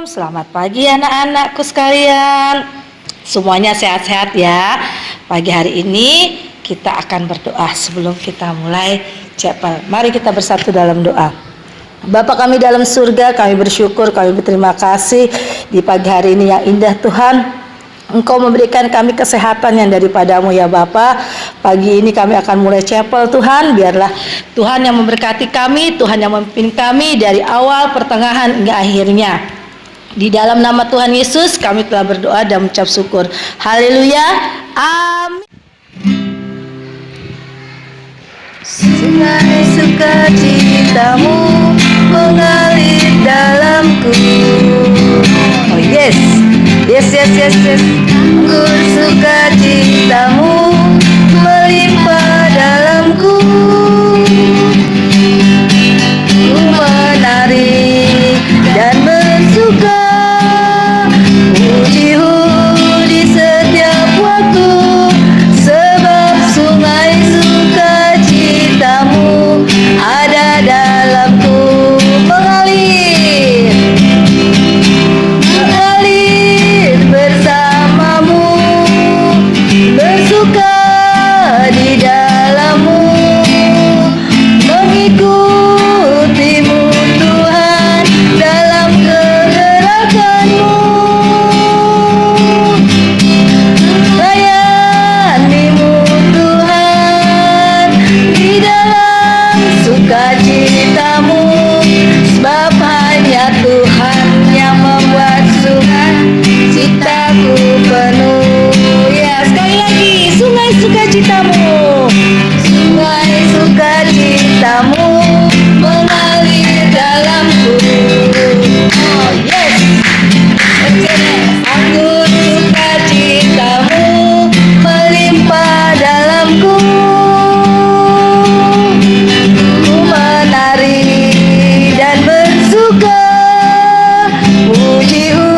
Selamat pagi anak-anakku sekalian. Semuanya sehat-sehat ya. Pagi hari ini kita akan berdoa sebelum kita mulai chapel. Mari kita bersatu dalam doa. Bapa kami dalam surga, kami bersyukur, kami berterima kasih di pagi hari ini yang indah Tuhan. Engkau memberikan kami kesehatan yang daripadamu ya Bapa. Pagi ini kami akan mulai chapel Tuhan. Biarlah Tuhan yang memberkati kami, Tuhan yang memimpin kami dari awal, pertengahan hingga akhirnya. Di dalam nama Tuhan Yesus kami telah berdoa dan mengucap syukur. Haleluya. Amin. Sungai sukacitamu mengalir dalamku. Oh yes. Yes. Anggur sukacitamu melimpah dalamku. Ku menari dan bersuka, pujimu di setiap waktu, sebab sungai sukacitamu ada dalamku. Mengalir bersamamu, bersuka di dalammu, mengikutimu Tuhan dalam kegerakanmu, layanimu Tuhan di dalam sukacitamu, sebab hanya Tuhan yang membuat sukacitaku penuh. Ya, sekali lagi, sungai sukacitamu, sungai sukacitamu mengalir dalamku. Oh yes, anggur sukacitamu melimpah dalamku. Ku menari dan bersuka, pujimu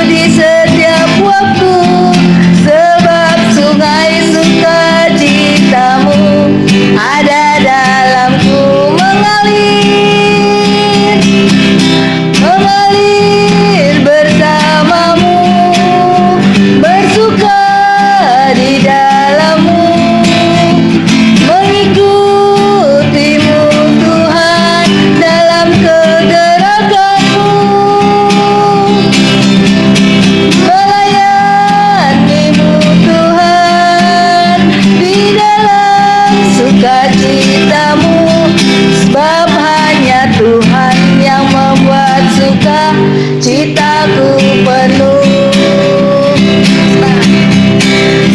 di setiap waktu, sebab sungai sukacitamu ada dalamku. Mengalir bersamamu, bersuka di dalammu, mengikutimu Tuhan dalam kegerakanmu, melayanimu Tuhan di dalam sukacitamu, sebab hanya Tuhan yang membuat sukacitaku penuh.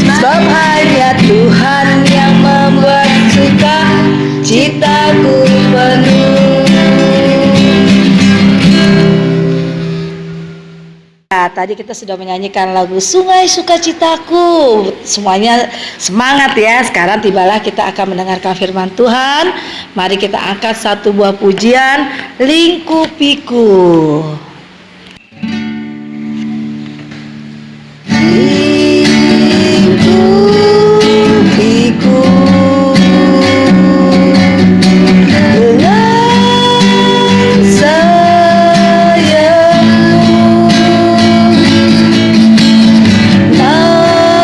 Sebab hanya Tuhan yang membuat sukacitaku penuh. Nah, tadi kita sudah menyanyikan lagu Sungai Sukacitaku. Semuanya semangat ya. Sekarang tibalah kita akan mendengarkan firman Tuhan. Mari kita angkat satu buah pujian, Lingkupiku. Lingkupiku dengan sayangmu, naungiku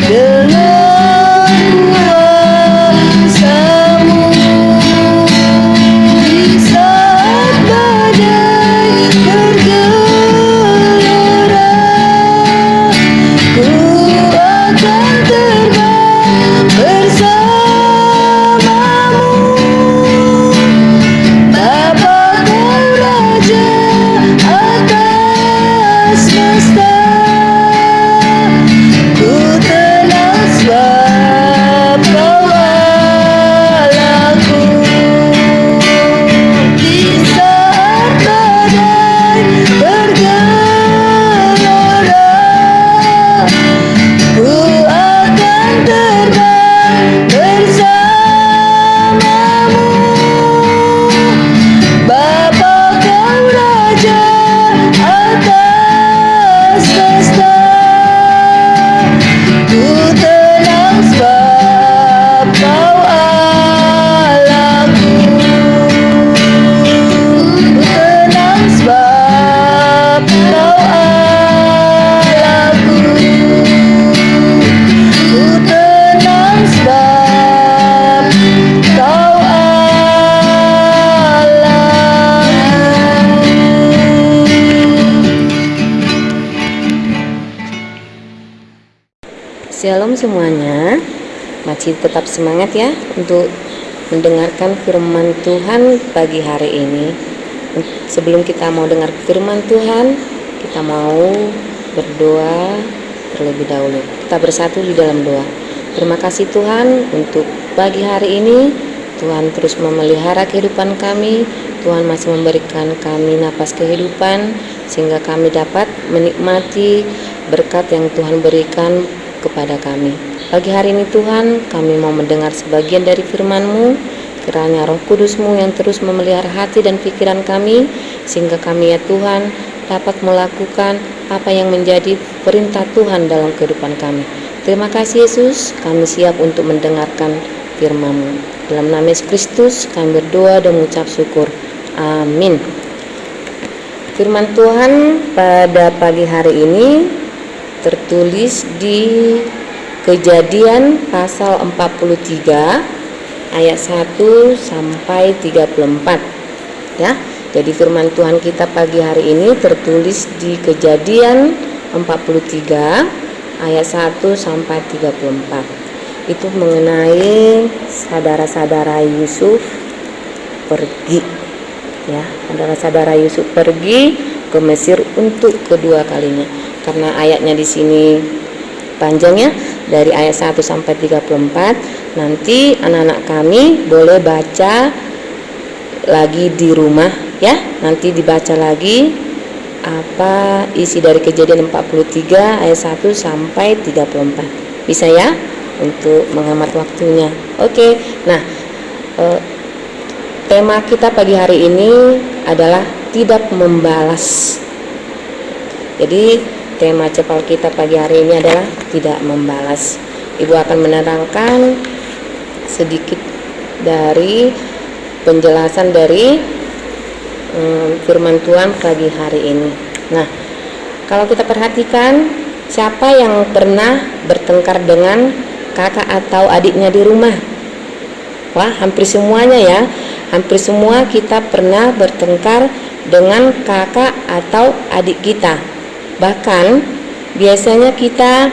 dengan kuasa Shalom semuanya. Masih tetap semangat ya untuk mendengarkan firman Tuhan pagi hari ini. Sebelum kita mau dengar firman Tuhan, kita mau berdoa terlebih dahulu. Kita bersatu di dalam doa. Terima kasih Tuhan untuk pagi hari ini. Tuhan terus memelihara kehidupan kami. Tuhan masih memberikan kami napas kehidupan sehingga kami dapat menikmati berkat yang Tuhan berikan kepada kami. Pagi hari ini Tuhan, kami mau mendengar sebagian dari firman-Mu. Kiranya Roh Kudus-Mu yang terus memelihara hati dan pikiran kami, sehingga kami ya Tuhan dapat melakukan apa yang menjadi perintah Tuhan dalam kehidupan kami. Terima kasih Yesus, kami siap untuk mendengarkan firman-Mu. Dalam nama Yesus Kristus kami berdoa dan mengucap syukur. Amin. Firman Tuhan pada pagi hari ini tertulis di Kejadian pasal 43 ayat 1 sampai 34 ya. Jadi firman Tuhan kita pagi hari ini tertulis di Kejadian 43 ayat 1 sampai 34. Itu mengenai saudara-saudara Yusuf pergi ya. Saudara-saudara Yusuf pergi ke Mesir untuk kedua kalinya. Karena ayatnya di sini panjangnya dari ayat 1 sampai 34. Nanti anak-anak kami boleh baca lagi di rumah ya. Nanti dibaca lagi apa isi dari Kejadian 43 ayat 1 sampai 34. Bisa ya untuk menghemat waktunya. Oke. Nah, tema kita pagi hari ini adalah tidak membalas. Jadi tema cepal kita pagi hari ini adalah tidak membalas. Ibu akan menerangkan sedikit dari penjelasan dari firman Tuhan pagi hari ini. Nah, kalau kita perhatikan, siapa yang pernah bertengkar dengan kakak atau adiknya di rumah? Wah, hampir semuanya ya. Hampir semua kita pernah bertengkar dengan kakak atau adik kita. Bahkan biasanya kita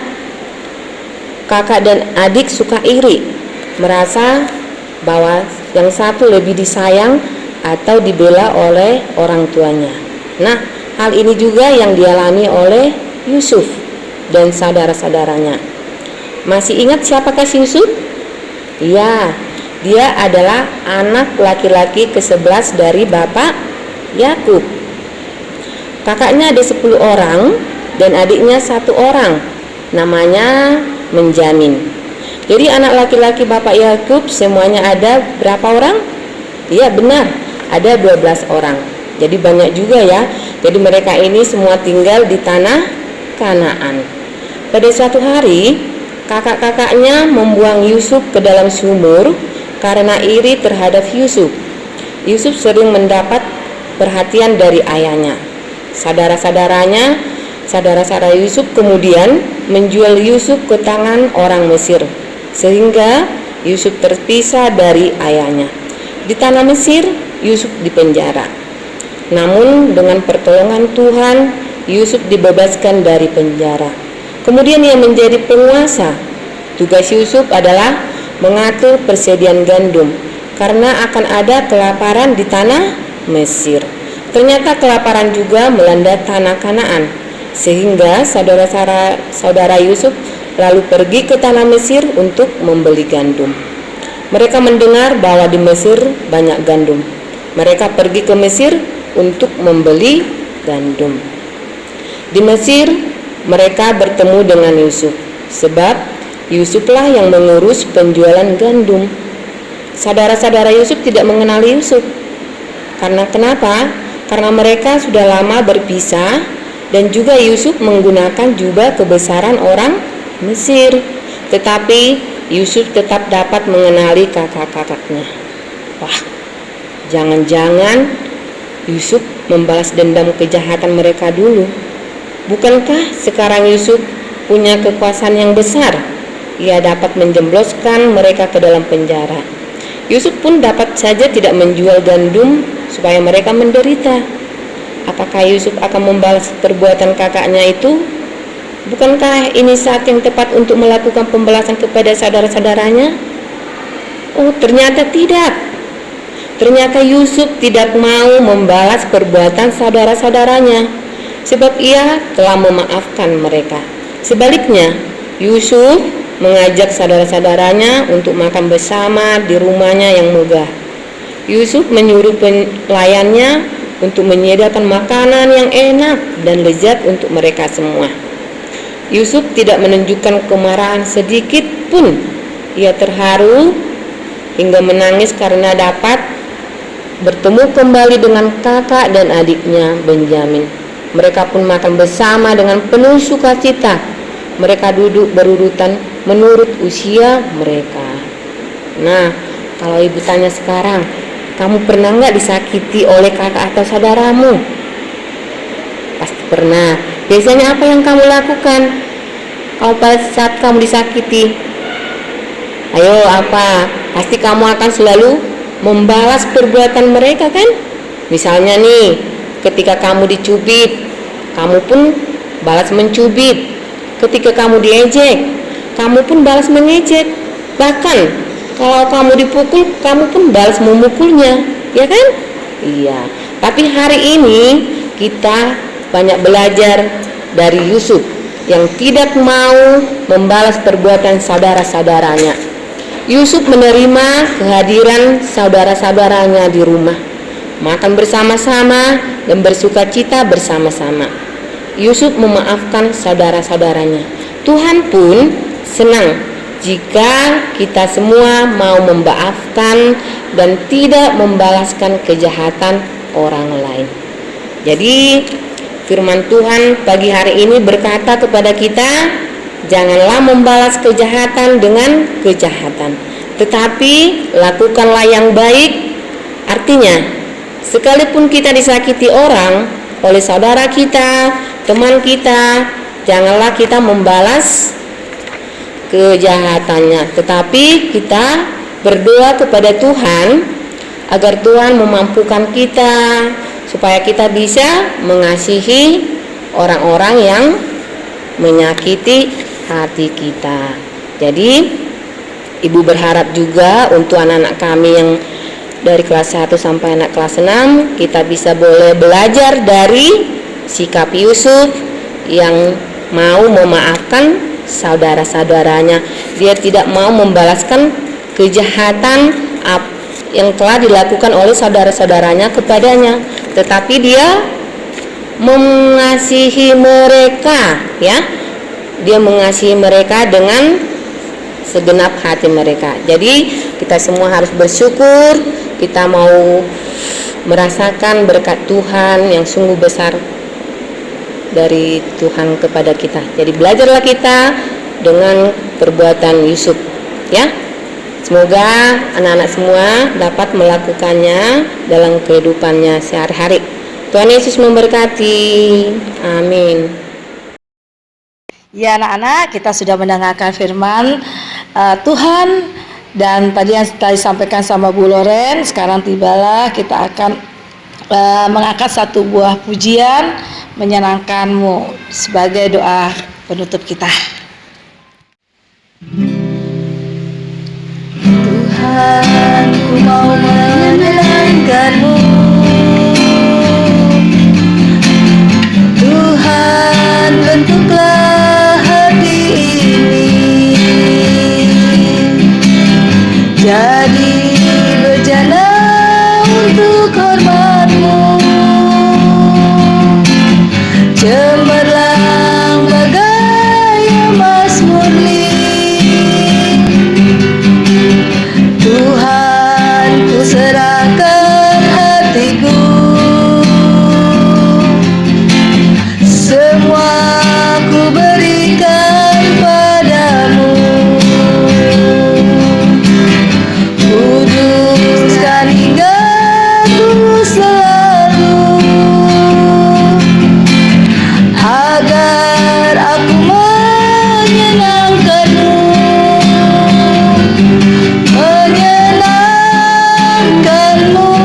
kakak dan adik suka iri, merasa bahwa yang satu lebih disayang atau dibela oleh orang tuanya. Nah, hal ini juga yang dialami oleh Yusuf dan saudara-saudaranya. Masih ingat siapakah Yusuf? Ya, dia adalah anak laki-laki ke-11 dari Bapak Yakub. Kakaknya ada 10 orang dan adiknya 1 orang, namanya Benyamin. Jadi anak laki-laki Bapak Yakub semuanya ada berapa orang? Iya benar, ada 12 orang. Jadi banyak juga ya. Jadi mereka ini semua tinggal di tanah Kanaan. Pada suatu hari, kakak-kakaknya membuang Yusuf ke dalam sumur karena iri terhadap Yusuf. Yusuf sering mendapat perhatian dari ayahnya. Saudara-saudara Yusuf kemudian menjual Yusuf ke tangan orang Mesir, sehingga Yusuf terpisah dari ayahnya. Di tanah Mesir, Yusuf dipenjara. Namun dengan pertolongan Tuhan, Yusuf dibebaskan dari penjara. Kemudian ia menjadi penguasa. Tugas Yusuf adalah mengatur persediaan gandum, karena akan ada kelaparan di tanah Mesir. Ternyata kelaparan juga melanda tanah Kanaan, sehingga saudara Yusuf lalu pergi ke tanah Mesir untuk membeli gandum. Mereka mendengar bahwa di Mesir banyak gandum. Mereka pergi ke Mesir untuk membeli gandum. Di Mesir mereka bertemu dengan Yusuf, sebab Yusuflah yang mengurus penjualan gandum. Saudara-saudara Yusuf tidak mengenali Yusuf. Karena kenapa? Karena mereka sudah lama berpisah dan juga Yusuf menggunakan jubah kebesaran orang Mesir. Tetapi Yusuf tetap dapat mengenali kakak-kakaknya. Wah, jangan-jangan Yusuf membalas dendam kejahatan mereka dulu. Bukankah sekarang Yusuf punya kekuasaan yang besar? Ia dapat menjebloskan mereka ke dalam penjara. Yusuf pun dapat saja tidak menjual gandum supaya mereka menderita. Apakah Yusuf akan membalas perbuatan kakaknya itu? Bukankah ini saat yang tepat untuk melakukan pembalasan kepada saudara-saudaranya? Oh, ternyata tidak. Ternyata Yusuf tidak mau membalas perbuatan saudara-saudaranya, sebab ia telah memaafkan mereka. Sebaliknya, Yusuf mengajak saudara-saudaranya untuk makan bersama di rumahnya yang megah. Yusuf menyuruh pelayannya untuk menyediakan makanan yang enak dan lezat untuk mereka semua. Yusuf tidak menunjukkan kemarahan sedikit pun. Ia terharu hingga menangis karena dapat bertemu kembali dengan kakak dan adiknya Benyamin. Mereka pun makan bersama dengan penuh sukacita. Mereka duduk berurutan menurut usia mereka. Nah, kalau ibu tanya sekarang, kamu pernah nggak disakiti oleh kakak atau saudaramu? Pasti pernah. Biasanya apa yang kamu lakukan kalau pada saat kamu disakiti? Ayo, apa? Pasti kamu akan selalu membalas perbuatan mereka, kan? Misalnya nih, ketika kamu dicubit, kamu pun balas mencubit. Ketika kamu diejek, kamu pun balas mengejek. Bahkan kalau kamu dipukul, kamu pun balas memukulnya, ya kan? Iya. Tapi hari ini kita banyak belajar dari Yusuf yang tidak mau membalas perbuatan saudara-saudaranya. Yusuf menerima kehadiran saudara-saudaranya di rumah, makan bersama-sama dan bersukacita bersama-sama. Yusuf memaafkan saudara-saudaranya. Tuhan pun senang jika kita semua mau memaafkan dan tidak membalaskan kejahatan orang lain. Jadi firman Tuhan pagi hari ini berkata kepada kita, janganlah membalas kejahatan dengan kejahatan, tetapi lakukanlah yang baik. Artinya, sekalipun kita disakiti orang oleh saudara kita, teman kita, janganlah kita membalas kejahatannya, tetapi kita berdoa kepada Tuhan agar Tuhan memampukan kita supaya kita bisa mengasihi orang-orang yang menyakiti hati kita. Jadi ibu berharap juga untuk anak-anak kami yang dari kelas 1 sampai anak kelas 6, kita bisa boleh belajar dari sikap Yusuf yang mau memaafkan saudara-saudaranya. Dia tidak mau membalaskan kejahatan yang telah dilakukan oleh saudara-saudaranya kepadanya, tetapi dia mengasihi mereka, ya. Dia mengasihi mereka dengan segenap hati mereka. Jadi kita semua harus bersyukur, kita mau merasakan berkat Tuhan yang sungguh besar dari Tuhan kepada kita. Jadi belajarlah kita dengan perbuatan Yusuf, ya. Semoga anak-anak semua dapat melakukannya dalam kehidupannya sehari-hari. Tuhan Yesus memberkati. Amin. Ya anak-anak, kita sudah mendengarkan firman Tuhan, dan tadi yang disampaikan sama Bu Loren. Sekarang tibalah kita akan mengangkat satu buah pujian menyenangkanmu sebagai doa penutup kita. Tuhan, ku mau menyenangkanmu. Tuhan, bentuklah hati ini jadi bejana untuk hormat-Mu. Cemerlang bagai emas murni. Tuhan, ku serahkan hatiku. Semua ku berikan padamu. Kuduskan hingga ku selalu, agar aku menyenangkanmu. Menyenangkanmu.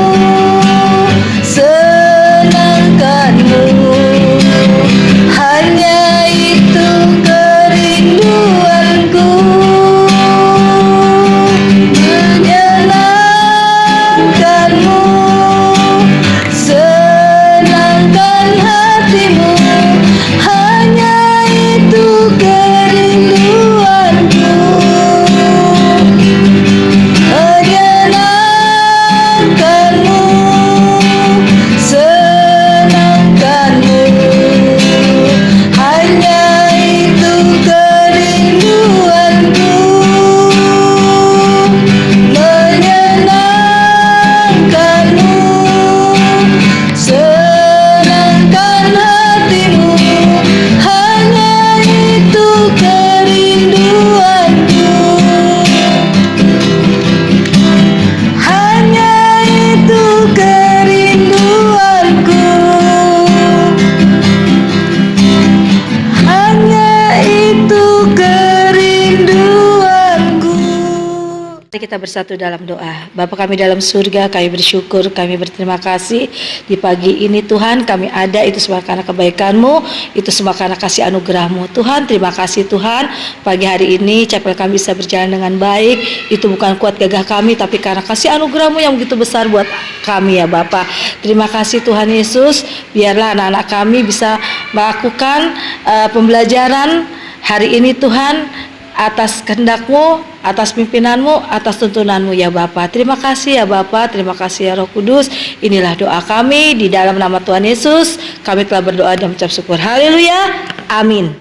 kita bersatu dalam doa. Bapa kami dalam surga, kami bersyukur, kami berterima kasih di pagi ini Tuhan, kami ada itu semua karena kebaikan-Mu, itu semua karena kasih anugerah-Mu. Tuhan, terima kasih Tuhan, pagi hari ini chapel kami bisa berjalan dengan baik. Itu bukan kuat gagah kami, tapi karena kasih anugerah-Mu yang begitu besar buat kami ya Bapa. Terima kasih Tuhan Yesus, biarlah anak-anak kami bisa melakukan pembelajaran hari ini Tuhan, atas kehendak-Mu, atas pimpinan-Mu, atas tuntunan-Mu ya Bapa. Terima kasih ya Bapa, terima kasih ya Roh Kudus. Inilah doa kami di dalam nama Tuhan Yesus. Kami telah berdoa dan mengucap syukur. Haleluya. Amin.